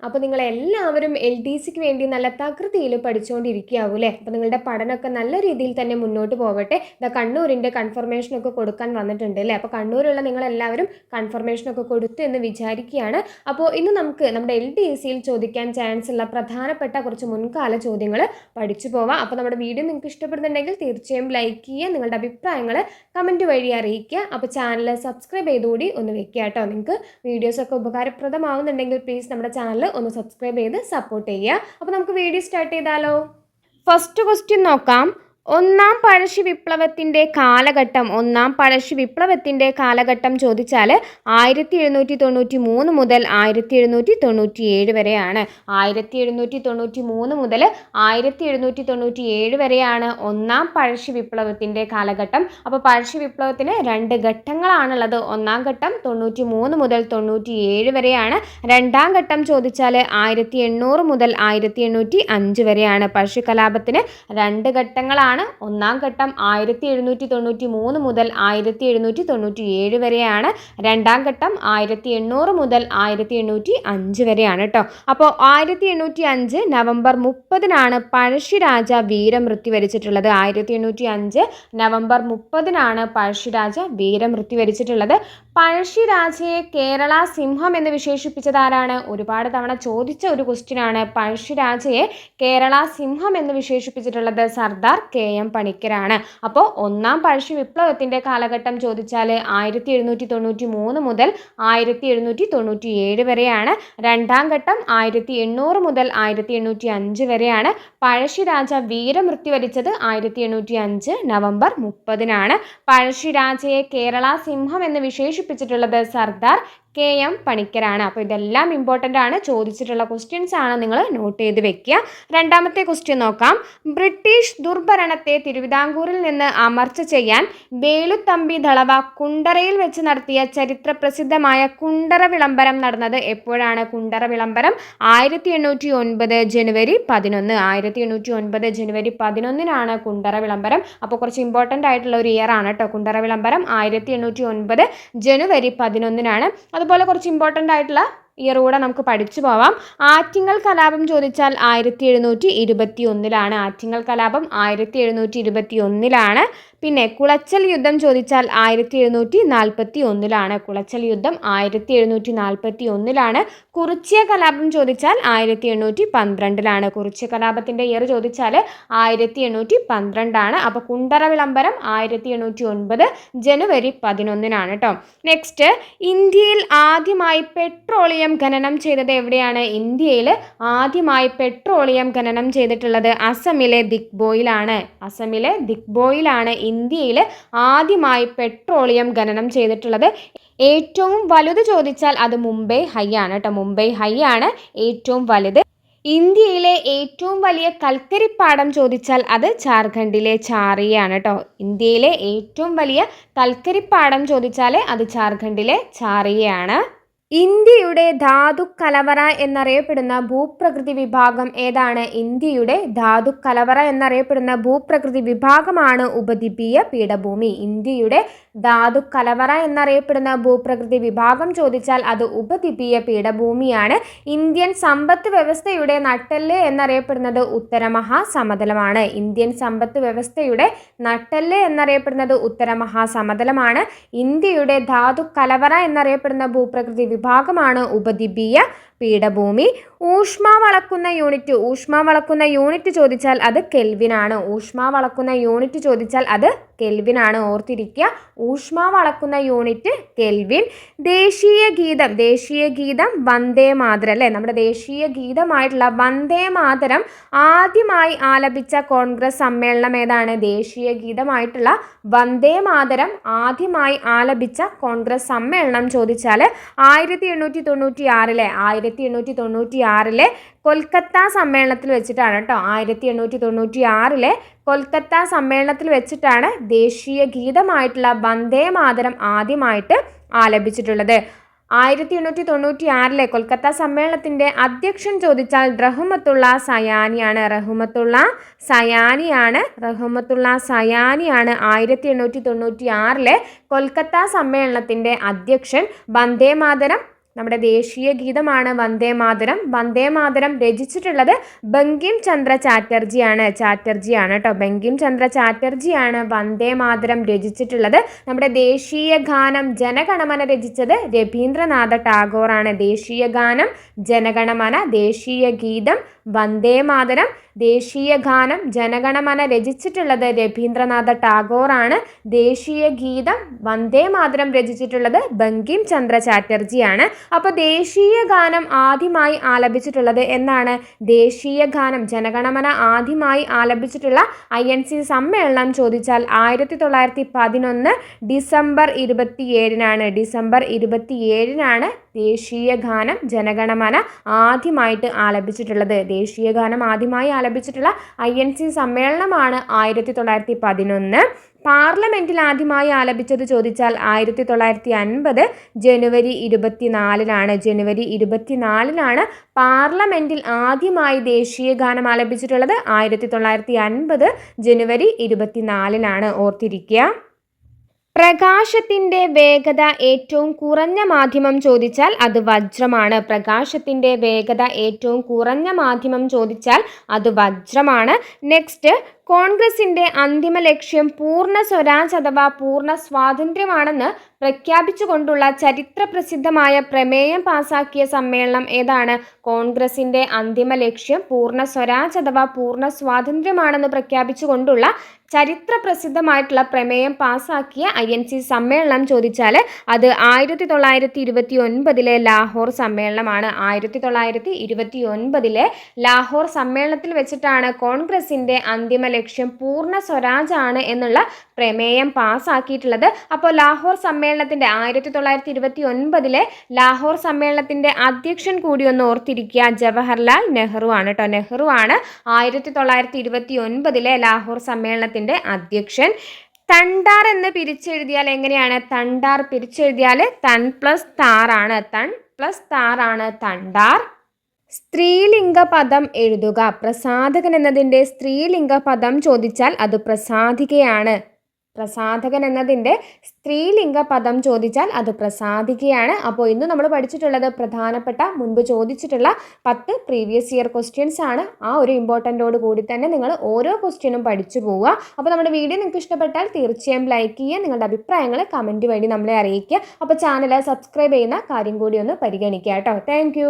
അപ്പോൾ നിങ്ങളെല്ലാവരും LDCക്ക് വേണ്ടി നല്ല തകൃതിയിൽ പഠിച്ചുകൊണ്ടിരിക്കുകയാവും അല്ലേ? അപ്പോൾ നിങ്ങളുടെ പഠനമൊക്കെ നല്ല രീതിയിൽ തന്നെ മുന്നോട്ട് പോവട്ടെ. കണ്ണൂരിൻ്റെ കൺഫർമേഷനൊക്കെ കൊടുക്കാൻ വന്നിട്ടുണ്ട് അല്ലേ? അപ്പോൾ കണ്ണൂരുള്ള നിങ്ങളെല്ലാവരും കൺഫർമേഷനൊക്കെ കൊടുത്തു എന്ന് വിചാരിക്കുകയാണ്. അപ്പോൾ ഇന്ന് നമുക്ക് നമ്മുടെ LDCയിൽ ചോദിക്കാൻ ചാൻസ് ഉള്ള പ്രധാനപ്പെട്ട കുറച്ച് മുൻകാല ചോദ്യങ്ങൾ പഠിച്ചു പോവാം. അപ്പോൾ നമ്മുടെ വീഡിയോ നിങ്ങൾക്ക് ഇഷ്ടപ്പെടുന്നുണ്ടെങ്കിൽ തീർച്ചയായും ലൈക്ക് ചെയ്യുക, നിങ്ങളുടെ അഭിപ്രായങ്ങൾ കമൻറ്റ് വഴി അറിയിക്കുക. അപ്പോൾ ചാനൽ സബ്സ്ക്രൈബ് ചെയ്തുകൂടി ഒന്ന് വെക്കുക കേട്ടോ. നിങ്ങൾക്ക് വീഡിയോസൊക്കെ ഉപകാരപ്രദമാവുന്നുണ്ടെങ്കിൽ പ്ലീസ് നമ്മുടെ ചാനൽ ഒന്ന് സബ്സ്ക്രൈബ് ചെയ്ത് സപ്പോർട്ട് ചെയ്യുക. അപ്പോൾ നമുക്ക് വീഡിയോ സ്റ്റാർട്ട് ചെയ്താലോ? ഫസ്റ്റ് ക്വസ്റ്റ്യൻ നോക്കാം. ഒന്നാം പഴശ്ശി വിപ്ലവത്തിൻ്റെ കാലഘട്ടം ചോദിച്ചാൽ 1793 മുതൽ 1797 വരെയാണ്. 1793 മുതൽ 1797 വരെയാണ് ഒന്നാം പഴശ്ശി വിപ്ലവത്തിൻ്റെ കാലഘട്ടം. അപ്പോൾ പഴശ്ശി വിപ്ലവത്തിന് 2 ഘട്ടങ്ങളാണുള്ളത്. ഒന്നാം ഘട്ടം 93 മുതൽ 97 വരെയാണ്. രണ്ടാം ഘട്ടം ചോദിച്ചാൽ 1800 മുതൽ 1805 വരെയാണ്. പഴശ്ശി കലാപത്തിന് 2 ഘട്ടങ്ങളാണ്. ഒന്നാം ഘട്ടം 1793 മുതൽ 1797 വരെയാണ്. രണ്ടാം ഘട്ടം 1800 മുതൽ 1805 വരെയാണ് കേട്ടോ. അപ്പോൾ 1805 നവംബർ 30-നാണ് പഴശ്ശിരാജ വീരമൃത്യു വരിച്ചിട്ടുള്ളത്. 1805 നവംബർ 30-നാണ് പഴശ്ശിരാജ വീരമൃത്യു വരിച്ചിട്ടുള്ളത്. പഴശ്ശിരാജയെ കേരള സിംഹം എന്ന് വിശേഷിപ്പിച്ചതാരാണ്? ഒരുപാട് തവണ ചോദിച്ച ഒരു ക്വസ്റ്റ്യനാണ്. പഴശ്ശിരാജയെ കേരള സിംഹം എന്ന് വിശേഷിപ്പിച്ചിട്ടുള്ളത് സർദാർ KM പണിക്കരാണ്. അപ്പോൾ ഒന്നാം പഴശ്ശി വിപ്ലവത്തിൻ്റെ കാലഘട്ടം ചോദിച്ചാൽ 1793 മുതൽ 1797 വരെയാണ്. രണ്ടാം ഘട്ടം 1800 മുതൽ 1805 വരെയാണ്. പഴശ്ശിരാജ വീരമൃത്യു വരിച്ചത് 1805 നവംബർ 30-നാണ്. പഴശ്ശിരാജയെ കേരള സിംഹം എന്ന് വിശേഷിപ്പിച്ചിട്ടുള്ളത് സർദാർ KM പണിക്കരാണ്. അപ്പോൾ ഇതെല്ലാം ഇമ്പോർട്ടൻ്റ് ആണ്, ചോദിച്ചിട്ടുള്ള ക്വസ്റ്റ്യൻസ് ആണ്, നിങ്ങൾ നോട്ട് ചെയ്ത് വെക്കുക. രണ്ടാമത്തെ ക്വസ്റ്റ്യൻ നോക്കാം. ബ്രിട്ടീഷ് ദുർഭരണത്തെ തിരുവിതാംകൂറിൽ നിന്ന് അമർച്ച ചെയ്യാൻ വേലുത്തമ്പി ദളവ കുണ്ടറയിൽ വെച്ച് നടത്തിയ ചരിത്ര പ്രസിദ്ധമായ കുണ്ടറ വിളംബരം നടന്നത് എപ്പോഴാണ്? കുണ്ടറ വിളംബരം 1809 ജനുവരി 11. 1809 ജനുവരി 11-നാണ് കുണ്ടറ വിളംബരം. അപ്പോൾ കുറച്ച് ഇമ്പോർട്ടൻ്റ് ആയിട്ടുള്ള ഒരു ഇയർ ആണ് കേട്ടോ. കുണ്ടറ വിളംബരം 1809 ജനുവരി 11-നാണ്. അതുപോലെ കുറച്ച് ഇമ്പോർട്ടൻ്റ് ആയിട്ടുള്ള ഇയർ കൂടെ നമുക്ക് പഠിച്ചു പോവാം. ആറ്റിങ്ങൽ കലാപം ചോദിച്ചാൽ 1721-ലാണ്. ആറ്റിങ്ങൽ കലാപം 1721-ലാണ്. പിന്നെ കുളച്ചൽ യുദ്ധം ചോദിച്ചാൽ 1741-ലാണ്. കുളച്ചൽ യുദ്ധം 1741-ലാണ്. കുറിച്യ കലാപം ചോദിച്ചാൽ 1812-ലാണ്. കുറിച്യ കലാപത്തിൻ്റെ ഇയർ ചോദിച്ചാൽ 1812-ആണ്. അപ്പോൾ കുണ്ടറ വിളംബരം 1809 ജനുവരി 11-നാണ് കേട്ടോ. നെക്സ്റ്റ്, ഇന്ത്യയിൽ ആദ്യമായി പെട്രോളിയം ഖനനം ചെയ്തത് എവിടെയാണ്? ഇന്ത്യയിൽ ആദ്യമായി പെട്രോളിയം ഖനനം ചെയ്തിട്ടുള്ളത് അസമിലെ ദിഗ്ബോയിലാണ്. അസമിലെ ദിഗ്ബോയിലാണ് ഇന്ത്യയിൽ ആദ്യമായി പെട്രോളിയം ഖനനം ചെയ്തിട്ടുള്ളത്. ഏറ്റവും വലുത് ചോദിച്ചാൽ അത് മുംബൈ ഹൈ ആണ് കേട്ടോ. മുംബൈ ഹൈ ആണ് ഏറ്റവും വലുത്. ഇന്ത്യയിലെ ഏറ്റവും വലിയ കൽക്കരിപ്പാടം ചോദിച്ചാൽ അത് ജാർഖണ്ഡിലെ ചാറിയാണ് കേട്ടോ. ഇന്ത്യയിലെ ഏറ്റവും വലിയ കൽക്കരിപ്പാടം ചോദിച്ചാൽ അത് ജാർഖണ്ഡിലെ ചാറിയാണ്. ഇന്ത്യയുടെ ധാതുക്കലവറ എന്നറിയപ്പെടുന്ന ഭൂപ്രകൃതി വിഭാഗം ഏതാണ്? ഇന്ത്യയുടെ ധാതുക്കലവറ എന്നറിയപ്പെടുന്ന ഭൂപ്രകൃതി വിഭാഗമാണ് ഉപദ്വീപീയ പീഠഭൂമി. ഇന്ത്യയുടെ ധാതുക്കലവറ എന്നറിയപ്പെടുന്ന ഭൂപ്രകൃതി വിഭാഗം ചോദിച്ചാൽ അത് ഉപദ്വീപീയ പീഠഭൂമിയാണ്. ഇന്ത്യൻ സമ്പദ് വ്യവസ്ഥയുടെ നട്ടെല്ല് എന്നറിയപ്പെടുന്നത് ഉത്തരമഹാസമതലമാണ്. ഇന്ത്യൻ സമ്പദ് വ്യവസ്ഥയുടെ നട്ടെല്ല് എന്നറിയപ്പെടുന്നത് ഉത്തരമഹാസമതലമാണ്. ഇന്ത്യയുടെ ധാതുക്കലവറ എന്നറിയപ്പെടുന്ന ഭൂപ്രകൃതി വിഭാഗമാണ് ഉപദ്വീപീയ പീഠഭൂമി. ഊഷ്മാവ് അളക്കുന്ന യൂണിറ്റ് ചോദിച്ചാൽ അത് കെൽവിനാണ്. ഊഷ്മാവ് അളക്കുന്ന യൂണിറ്റ് ചോദിച്ചാൽ അത് കെൽവിനാണ്. ഓർത്തിരിക്കുക, ഊഷ്മാവ് അളക്കുന്ന യൂണിറ്റ് കെൽവിൻ. ദേശീയ ഗീതം വന്ദേ മാതരം അല്ലേ? നമ്മുടെ ദേശീയ ഗീതമായിട്ടുള്ള വന്ദേ മാതരം ആദ്യമായി ആലപിച്ച കോൺഗ്രസ് സമ്മേളനം ഏതാണ്? ദേശീയ ഗീതമായിട്ടുള്ള വന്ദേ മാതരം ആദ്യമായി ആലപിച്ച കോൺഗ്രസ് സമ്മേളനം ചോദിച്ചാൽ 1896-ലെ 1896-ലെ കൊൽക്കത്ത സമ്മേളനത്തിൽ വെച്ചിട്ടാണ് കേട്ടോ. 1896-ലെ കൊൽക്കത്ത സമ്മേളനത്തിൽ വെച്ചിട്ടാണ് ദേശീയ ഗീതമായിട്ടുള്ള വന്ദേ മാതരം ആദ്യമായിട്ട് ആലപിച്ചിട്ടുള്ളത്. 1896-ലെ കൊൽക്കത്ത സമ്മേളനത്തിൻ്റെ അധ്യക്ഷൻ ചോദിച്ചാൽ റഹ്മത്തുള്ള സയാനിയാണ്. റഹ്മത്തുള്ള സയാനിയാണ് 1896-ലെ കൊൽക്കത്ത സമ്മേളനത്തിൻ്റെ അധ്യക്ഷൻ. വന്ദേ മാതരം നമ്മുടെ ദേശീയ ഗീതമാണ് വന്ദേ മാതരം. വന്ദേ മാതരം രചിച്ചിട്ടുള്ളത് ബങ്കിം ചന്ദ്ര ചാറ്റർജിയാണ്. കേട്ടോ. ബങ്കിം ചന്ദ്ര ചാറ്റർജിയാണ് വന്ദേ മാതരം രചിച്ചിട്ടുള്ളത്. നമ്മുടെ ദേശീയ ഗാനം ജനഗണമന രചിച്ചത് രവീന്ദ്രനാഥ ടാഗോറാണ്. ദേശീയ ഗാനം ജനഗണമന, ദേശീയ ഗീതം വന്ദേ മാതരം, ദേശീയ ഗാനം ജനഗണമന രചിച്ചിട്ടുള്ളത് രവീന്ദ്രനാഥ ടാഗോറാണ്. ദേശീയ ഗീതം വന്ദേ മാതരം രചിച്ചിട്ടുള്ളത് ബങ്കിം ചന്ദ്ര ചാറ്റർജിയാണ്. അപ്പോൾ ദേശീയ ഗാനം ആദ്യമായി ആലപിച്ചിട്ടുള്ളത് എന്നാണ്? ദേശീയ ഗാനം ജനഗണമന ആദ്യമായി ആലപിച്ചിട്ടുള്ള INC സമ്മേളനം ചോദിച്ചാൽ 1911 ഡിസംബർ 27-നാണ്. ഡിസംബർ 27-നാണ് ദേശീയ ഗാനം ജനഗണമന ആദ്യമായിട്ട് ആലപിച്ചിട്ടുള്ളത്. ദേശീയ ഗാനം ആദ്യമായി ആലപിച്ചിട്ടുള്ള INC സമ്മേളനമാണ് 1911. പാർലമെൻറ്റിൽ ആദ്യമായി ആലപിച്ചത് ചോദിച്ചാൽ 1950 ജനുവരി 24-നാണ്. ജനുവരി 24-നാണ് പാർലമെൻറ്റിൽ ആദ്യമായി ദേശീയ ഗാനം ആലപിച്ചിട്ടുള്ളത്. 1950 ജനുവരി 24-നാണ്. ഓർത്തിരിക്കുക. പ്രകാശത്തിൻ്റെ വേഗത ഏറ്റവും കുറഞ്ഞ മാധ്യമം ചോദിച്ചാൽ അത് വജ്രമാണ്. പ്രകാശത്തിൻ്റെ വേഗത ഏറ്റവും കുറഞ്ഞ മാധ്യമം ചോദിച്ചാൽ അത് വജ്രമാണ്. നെക്സ്റ്റ്, കോൺഗ്രസിൻ്റെ അന്തിമ ലക്ഷ്യം പൂർണ്ണ സ്വരാജ് അഥവാ പൂർണ്ണ സ്വാതന്ത്ര്യമാണെന്ന് പ്രഖ്യാപിച്ചുകൊണ്ടുള്ള ചരിത്ര പ്രസിദ്ധമായ പ്രമേയം പാസാക്കിയ സമ്മേളനം ഏതാണ്? കോൺഗ്രസിൻ്റെ അന്തിമ ലക്ഷ്യം പൂർണ്ണ സ്വരാജ് അഥവാ പൂർണ്ണ സ്വാതന്ത്ര്യമാണെന്ന് പ്രഖ്യാപിച്ചുകൊണ്ടുള്ള ചരിത്ര പ്രസിദ്ധമായിട്ടുള്ള പ്രമേയം പാസാക്കിയ INC സമ്മേളനം ചോദിച്ചാൽ അത് 1929 ലാഹോർ സമ്മേളനമാണ്. 1929 ലാഹോർ സമ്മേളനത്തിൽ വെച്ചിട്ടാണ് കോൺഗ്രസിൻ്റെ അന്തിമ ലക്ഷ്യം പൂർണ്ണ സ്വരാജാണ് എന്നുള്ള പ്രമേയം പാസാക്കിയിട്ടുള്ളത്. അപ്പോൾ ലാഹോർ സമ്മേളനത്തിൻ്റെ 1929 ലാഹോർ സമ്മേളനത്തിൻ്റെ അധ്യക്ഷൻ കൂടി ഒന്ന് ഓർത്തിരിക്കുക. ജവഹർലാൽ നെഹ്റു ആണ് കേട്ടോ. നെഹ്റു ആണ് 1929 ലാഹോർ സമ്മേളനത്തിൻ്റെ അധ്യക്ഷൻ. തണ്ടാർ എന്ന് പിരിച്ചെഴുതിയാൽ എങ്ങനെയാണ്? തണ്ടാർ പിരിച്ചെഴുതിയാൽ തൺ പ്ലസ് താറാണ്. തൺ പ്ലസ് താറാണ് തണ്ടാർ. സ്ത്രീലിംഗ പദം എഴുതുക. പ്രസാധകൻ എന്നതിൻ്റെ സ്ത്രീലിംഗ പദം ചോദിച്ചാൽ അത് പ്രസാധികയാണ്. പ്രസാധകൻ എന്നതിൻ്റെ സ്ത്രീലിംഗ പദം ചോദിച്ചാൽ അത് പ്രസാധികയാണ്. അപ്പോൾ ഇന്ന് നമ്മൾ പഠിച്ചിട്ടുള്ളത് പ്രധാനപ്പെട്ട മുൻപ് ചോദിച്ചിട്ടുള്ള 10 പ്രീവിയസ് ഇയർ ക്വസ്റ്റ്യൻസ് ആണ്. ആ ഒരു ഇമ്പോർട്ടൻറ്റോട് കൂടി തന്നെ നിങ്ങൾ ഓരോ ക്വസ്റ്റ്യനും പഠിച്ചു പോവുക. അപ്പോൾ നമ്മുടെ വീഡിയോ നിങ്ങൾക്ക് ഇഷ്ടപ്പെട്ടാൽ തീർച്ചയായും ലൈക്ക് ചെയ്യുക. നിങ്ങളുടെ അഭിപ്രായങ്ങൾ കമൻറ്റ് വഴി നമ്മളെ അറിയിക്കുക. അപ്പോൾ ചാനൽ സബ്സ്ക്രൈബ് ചെയ്യുന്ന കാര്യം കൂടി ഒന്ന് പരിഗണിക്കുക കേട്ടോ. താങ്ക്